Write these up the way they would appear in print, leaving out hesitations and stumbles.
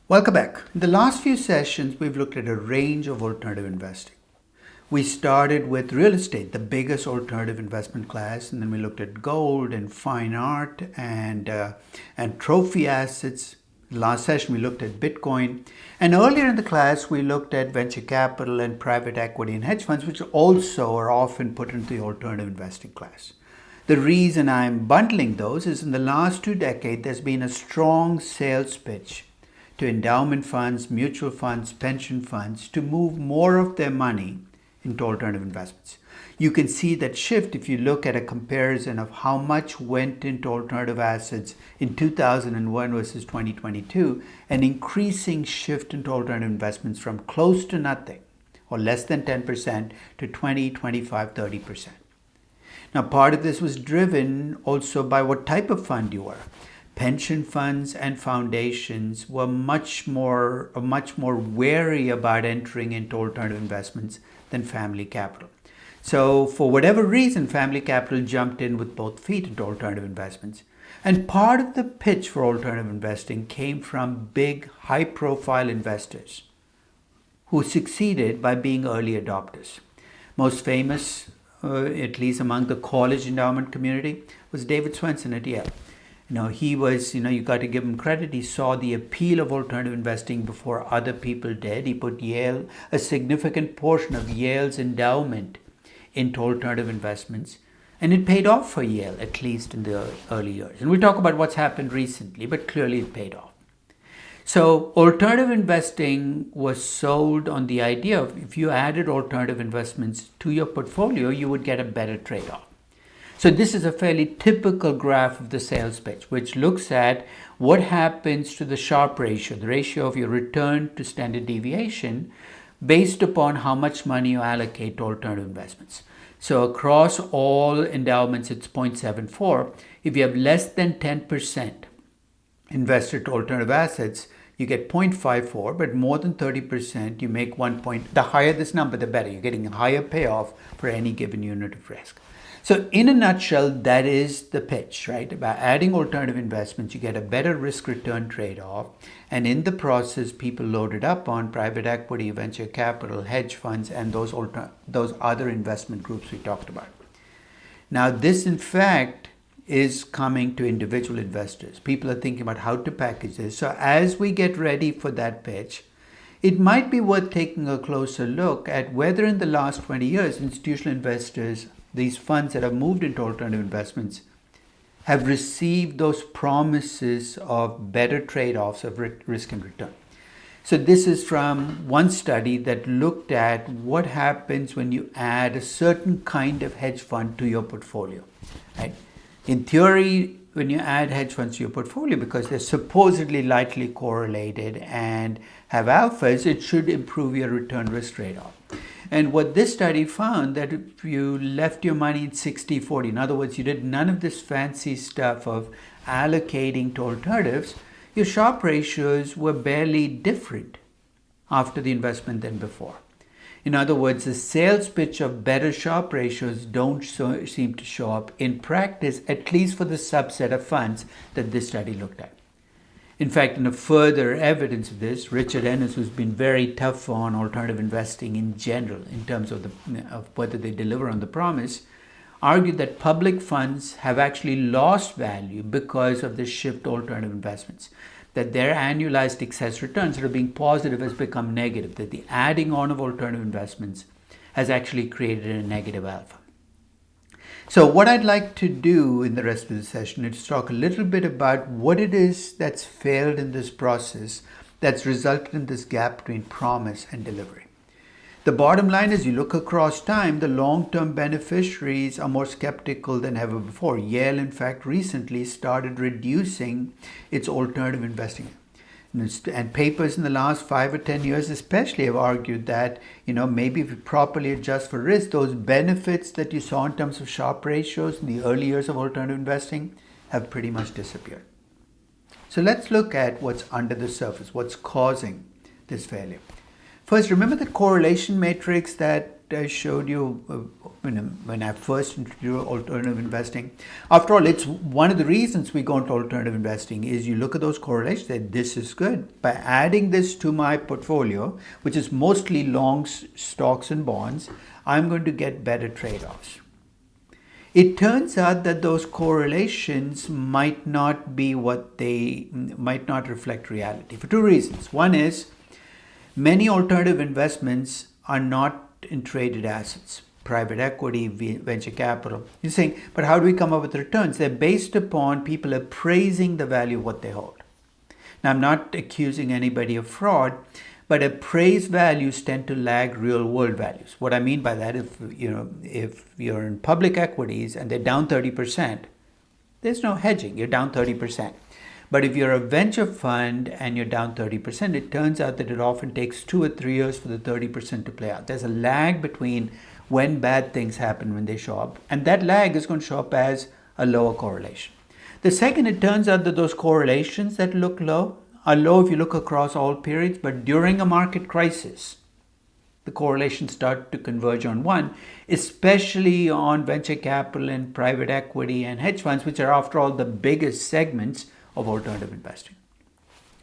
Welcome back. In the last few sessions, we've looked at a range of alternative investing. We started with real estate, the biggest alternative investment class, and then we looked at gold and fine art and trophy assets. Last session, we looked at Bitcoin. And earlier in the class, we looked at venture capital and private equity and hedge funds, which also are often put into the alternative investing class. The reason I'm bundling those is in the last 2 decades, there's been a strong sales pitch to endowment funds, mutual funds, pension funds to move more of their money into alternative investments. You can see that shift if you look at a comparison of how much went into alternative assets in 2001 versus 2022, an increasing shift into alternative investments from close to nothing or less than 10% to 20, 25, 30%. Now, part of this was driven also by what type of fund you were. Pension funds and foundations were much more wary about entering into alternative investments than family capital. So for whatever reason, family capital jumped in with both feet into alternative investments. And part of the pitch for alternative investing came from big, high-profile investors who succeeded by being early adopters. Most famous, at least among the college endowment community, was David Swensen at Yale. He was, you got to give him credit. He saw the appeal of alternative investing before other people did. He put Yale, a significant portion of Yale's endowment into alternative investments. And it paid off for Yale, at least in the early years. And we'll talk about what's happened recently, but clearly it paid off. So alternative investing was sold on the idea of if you added alternative investments to your portfolio, you would get a better trade-off. So this is a fairly typical graph of the sales pitch, which looks at what happens to the Sharpe ratio, the ratio of your return to standard deviation, based upon how much money you allocate to alternative investments. So across all endowments, it's 0.74. If you have less than 10% invested to alternative assets, you get 0.54, but more than 30%, you make 1 point. The higher this number, the better. You're getting a higher payoff for any given unit of risk. So in a nutshell, that is the pitch, right? By adding alternative investments, you get a better risk-return trade-off. And in the process, people loaded up on private equity, venture capital, hedge funds, and those other investment groups we talked about. Now, this, in fact, is coming to individual investors. People are thinking about how to package this. So as we get ready for that pitch, it might be worth taking a closer look at whether in the last 20 years, institutional investors, these funds that have moved into alternative investments, have received those promises of better trade-offs of risk and return. So this is from one study that looked at what happens when you add a certain kind of hedge fund to your portfolio. Right? In theory, when you add hedge funds to your portfolio, because they're supposedly lightly correlated and have alphas, it should improve your return risk trade-off. And what this study found, that if you left your money in 60-40, in other words, you did none of this fancy stuff of allocating to alternatives, your Sharpe ratios were barely different after the investment than before. In other words, the sales pitch of better Sharpe ratios don't seem to show up in practice, at least for the subset of funds that this study looked at. In fact, in a further evidence of this, Richard Ennis, who's been very tough on alternative investing in general in terms of whether they deliver on the promise, argued that public funds have actually lost value because of the shift to alternative investments, that their annualized excess returns that are being positive has become negative, that the adding on of alternative investments has actually created a negative alpha. So what I'd like to do in the rest of the session is talk a little bit about what it is that's failed in this process that's resulted in this gap between promise and delivery. The bottom line is you look across time, the long-term beneficiaries are more skeptical than ever before. Yale, in fact, recently started reducing its alternative investing. And papers in the last 5 or 10 years especially have argued that, maybe if you properly adjust for risk, those benefits that you saw in terms of Sharpe ratios in the early years of alternative investing have pretty much disappeared. So let's look at what's under the surface, what's causing this failure. First, remember the correlation matrix that I showed you when I first introduced alternative investing? After all, it's one of the reasons we go into alternative investing is you look at those correlations, say this is good. By adding this to my portfolio, which is mostly long stocks and bonds, I'm going to get better trade-offs. It turns out that those correlations might not be might not reflect reality for two reasons. One is many alternative investments are not in traded assets, private equity, venture capital. You're saying, but how do we come up with returns? They're based upon people appraising the value of what they hold. Now, I'm not accusing anybody of fraud, but appraised values tend to lag real world values. What I mean by that, if you're in public equities and they're down 30%, there's no hedging, you're down 30%. But if you're a venture fund and you're down 30%, it turns out that it often takes 2 or 3 years for the 30% to play out. There's a lag between when bad things happen, when they show up, and that lag is going to show up as a lower correlation. The second, it turns out that those correlations that look low are low if you look across all periods, but during a market crisis, the correlations start to converge on one, especially on venture capital and private equity and hedge funds, which are, after all, the biggest segments of alternative investing.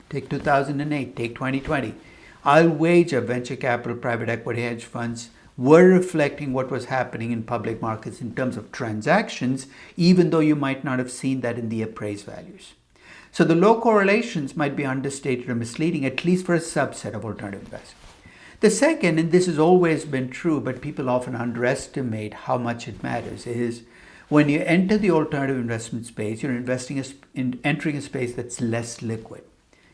Take 2008, take 2020. I'll wager venture capital, private equity, hedge funds were reflecting what was happening in public markets in terms of transactions, even though you might not have seen that in the appraised values. So the low correlations might be understated or misleading, at least for a subset of alternative investing. The second, and this has always been true, but people often underestimate how much it matters, is when you enter the alternative investment space, you're entering a space that's less liquid.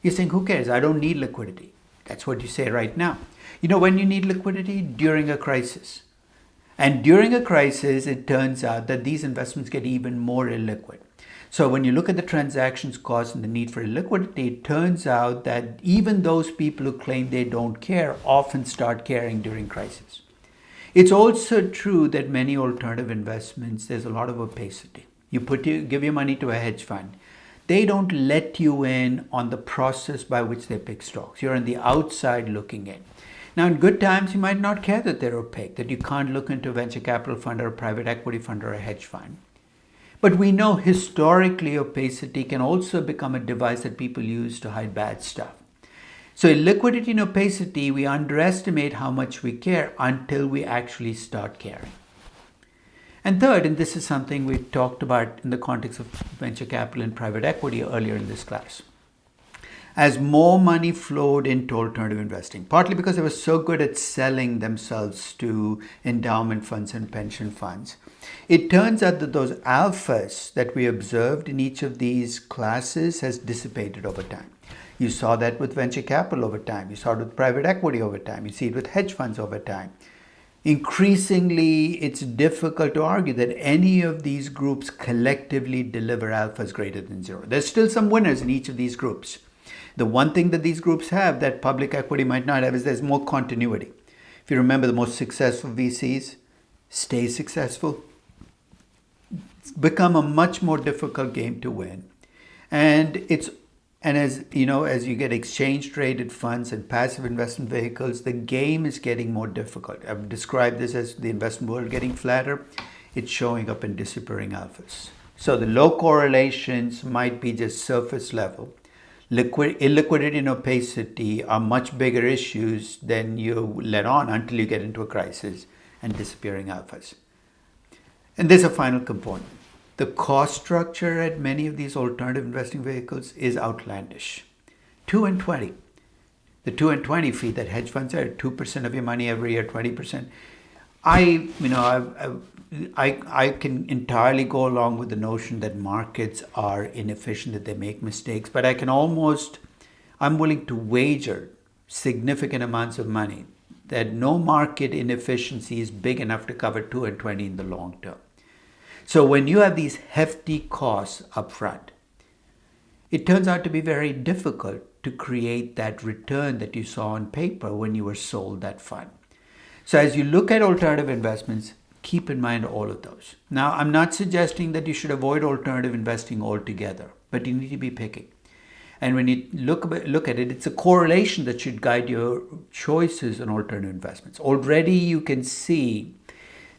You're saying, who cares? I don't need liquidity. That's what you say right now. You know when you need liquidity? During a crisis. And during a crisis, it turns out that these investments get even more illiquid. So when you look at the transactions cost and the need for liquidity, it turns out that even those people who claim they don't care often start caring during crisis. It's also true that many alternative investments, there's a lot of opacity. Give your money to a hedge fund. They don't let you in on the process by which they pick stocks. You're on the outside looking in. Now, in good times, you might not care that they're opaque, that you can't look into a venture capital fund or a private equity fund or a hedge fund. But we know historically opacity can also become a device that people use to hide bad stuff. So in liquidity and opacity, we underestimate how much we care until we actually start caring. And third, and this is something we talked about in the context of venture capital and private equity earlier in this class. As more money flowed into alternative investing, partly because they were so good at selling themselves to endowment funds and pension funds, it turns out that those alphas that we observed in each of these classes has dissipated over time. You saw that with venture capital over time. You saw it with private equity over time. You see it with hedge funds over time. Increasingly, it's difficult to argue that any of these groups collectively deliver alphas greater than zero. There's still some winners in each of these groups. The one thing that these groups have that public equity might not have is there's more continuity. If you remember, the most successful VCs stay successful. It's become a much more difficult game to win. And as you know, as you get exchange traded funds and passive investment vehicles, the game is getting more difficult. I've described this as the investment world getting flatter. It's showing up in disappearing alphas. So the low correlations might be just surface level. Illiquidity and opacity are much bigger issues than you let on until you get into a crisis and disappearing alphas. And there's a final component. The cost structure at many of these alternative investing vehicles is outlandish. 2 and 20. The 2 and 20 fee that hedge funds are 2% of your money every year, 20%. I can entirely go along with the notion that markets are inefficient, that they make mistakes, but I'm willing to wager significant amounts of money that no market inefficiency is big enough to cover 2 and 20 in the long term. So when you have these hefty costs up front, it turns out to be very difficult to create that return that you saw on paper when you were sold that fund. So as you look at alternative investments, keep in mind all of those. Now, I'm not suggesting that you should avoid alternative investing altogether, but you need to be picky. And when you look at it, it's a correlation that should guide your choices on alternative investments. Already you can see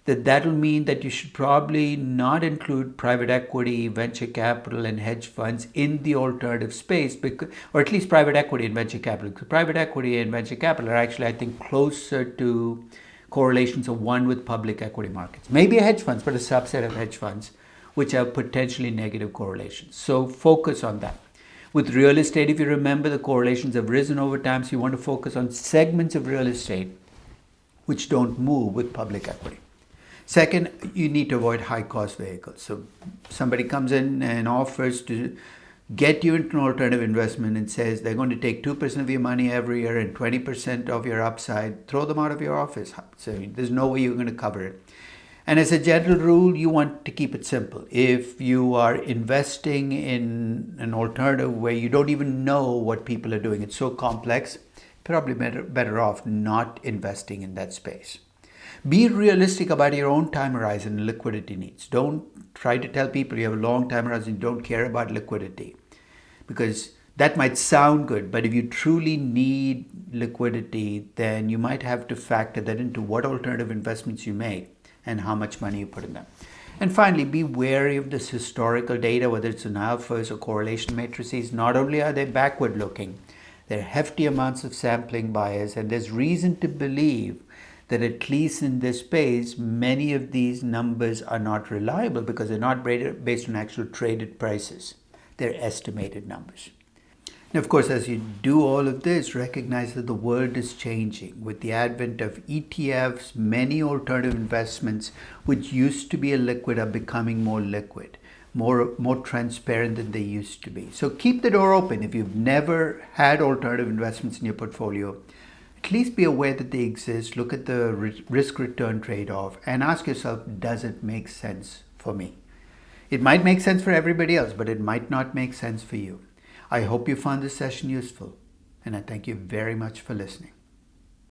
that that'll mean that you should probably not include private equity, venture capital, and hedge funds in the alternative space, because, or at least private equity and venture capital. Because private equity and venture capital are actually, I think, closer to correlations of one with public equity markets. Maybe hedge funds, but a subset of hedge funds, which have potentially negative correlations. So focus on that. With real estate, if you remember, the correlations have risen over time, so you want to focus on segments of real estate which don't move with public equity. Second, you need to avoid high-cost vehicles. So somebody comes in and offers to get you into an alternative investment and says they're going to take 2% of your money every year and 20% of your upside, throw them out of your office. So there's no way you're going to cover it. And as a general rule, you want to keep it simple. If you are investing in an alternative where you don't even know what people are doing, it's so complex, probably better off not investing in that space. Be realistic about your own time horizon and liquidity needs. Don't try to tell people you have a long time horizon, you don't care about liquidity, because that might sound good, but if you truly need liquidity, then you might have to factor that into what alternative investments you make and how much money you put in them. And finally, be wary of this historical data, whether it's in alphas or correlation matrices. Not only are they backward looking, there are hefty amounts of sampling bias, and there's reason to believe that at least in this space, many of these numbers are not reliable because they're not based on actual traded prices. They're estimated numbers. Now, of course, as you do all of this, recognize that the world is changing. With the advent of ETFs, many alternative investments, which used to be illiquid, are becoming more liquid, more transparent than they used to be. So keep the door open. If you've never had alternative investments in your portfolio, at least be aware that they exist. Look at the risk-return trade-off and ask yourself, does it make sense for me? It might make sense for everybody else, but it might not make sense for you. I hope you found this session useful, and I thank you very much for listening.